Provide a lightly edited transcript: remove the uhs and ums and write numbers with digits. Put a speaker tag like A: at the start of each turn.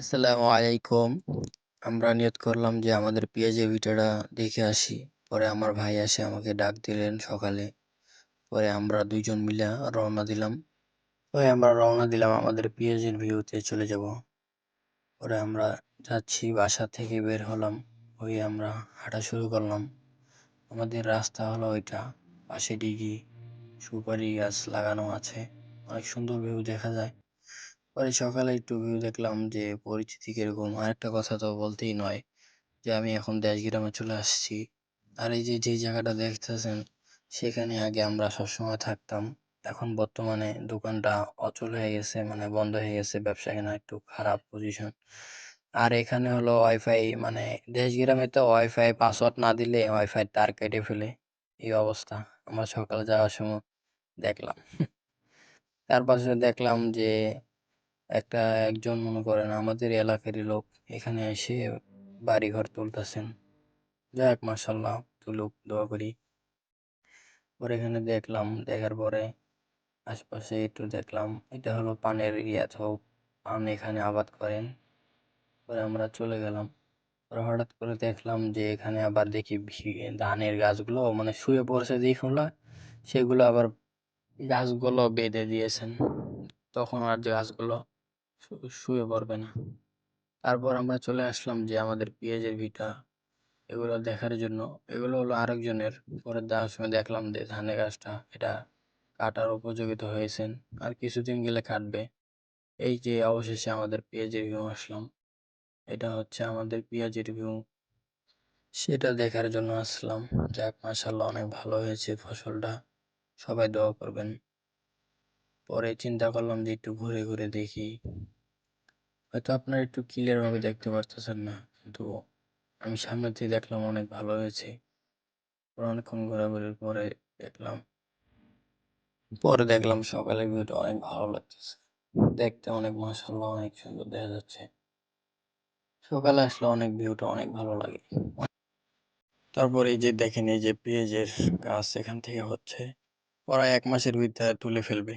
A: আসসালামু আলাইকুম। আমরা নিয়ত করলাম যে আমাদের পেঁয়াজের ভিটাটা দেখে আসি। পরে আমার ভাই এসে আমাকে ডাক দিলেন সকালে। পরে আমরা ২ জন মিলা রওনা দিলাম। আমাদের পেঁয়াজের ভিউতে চলে যাব। পরে আমরা যাচ্ছি, বাসা থেকে বের হলাম। হয়ে আমরা হাঁটা শুরু করলাম। আমাদের রাস্তা হলো ওইটা। পাশে ডিগি, সুপারি গাছ লাগানো আছে। অনেক সুন্দর ভিউ দেখা যায়। পরে সকালে একটু ভিউ দেখলাম যে পরিচিতি কিরকম। আরেকটা কথা তো বলতেই নয় যে আমি এখন দেশগ্রামে চলে আসছি। আর এই যে যেই জায়গাটা দেখতেছেন সেখানে আগে আমরা সবসময় থাকতাম। এখন বর্তমানে দোকানটা অচল হয়ে গেছে, মানে বন্ধ হয়ে গেছে, ব্যবসা এখানে একটু খারাপ পজিশন। আর এখানে হলো ওয়াইফাই, মানে দেশগ্রামে তো ওয়াইফাই পাসওয়ার্ড না দিলে ওয়াইফাই তার কেটে ফেলে, এই অবস্থা। আমরা সকালে যাওয়ার সময় দেখলাম। তার পাশে দেখলাম যে একজন মনে করেন আমাদের এলাকারই লোক এখানে এসে বাড়িঘর তুলতেছেন। যাক মাশাল্লাহ, তুলুক, দোয়া করি। পরে এখানে দেখলাম, দেখার পরে আশপাশে একটু দেখলাম, এটা হলো পানের ইয়া, তো পান এখানে আবাদ করেন। পরে আমরা চলে গেলাম। পরে হঠাৎ করে দেখলাম যে এখানে আবার দেখি ধানের গাছগুলো মানে শুয়ে পড়ছে যেগুলো, সেগুলো আবার গাছগুলো বেঁধে দিয়েছেন। তখন আর যে গাছগুলো শুয়ে পড়বে না। তারপর আমরা চলে আসলাম যে আমাদের পেঁয়াজের ভিটা, এগুলো দেখার জন্য। এগুলো হলো আরেকজনের। পরে দেখার সময় দেখলাম যে ধানের গাছটা এটা কাটার উপযোগিত হয়েছেন, আর কিছুদিন গেলে কাটবে। এই যে অবশেষে আমাদের পেঁয়াজের ভিউ আসলাম। এটা হচ্ছে আমাদের পেঁয়াজের ভিউ, সেটা দেখার জন্য আসলাম। যাক মাশাআল্লাহ, অনেক ভালো হয়েছে ফসলটা, সবাই দোয়া করবেন। পরে চিন্তা করলাম যে একটু ঘুরে ঘুরে দেখি। হয়তো আপনারা একটু ক্লিয়ার ভাবে দেখতে পারতেছেন না, কিন্তু আমি সামনে থেকে দেখলাম অনেক ভালো হয়েছে। পরে অনেকক্ষণ ঘোরাঘুরির পরে দেখলাম সকালের ভিউটা অনেক ভালো লাগতেছে। দেখতে অনেক মাশাআল্লাহ, অনেক সুন্দর দেখা যাচ্ছে। সকালে আসলে অনেক ভিউটা অনেক ভালো লাগে। তারপর এই যে দেখেন, এই যে পেঁয়াজের গাছ এখান থেকে হচ্ছে, প্রায় ১ মাসের ভিতরে তুলে ফেলবে।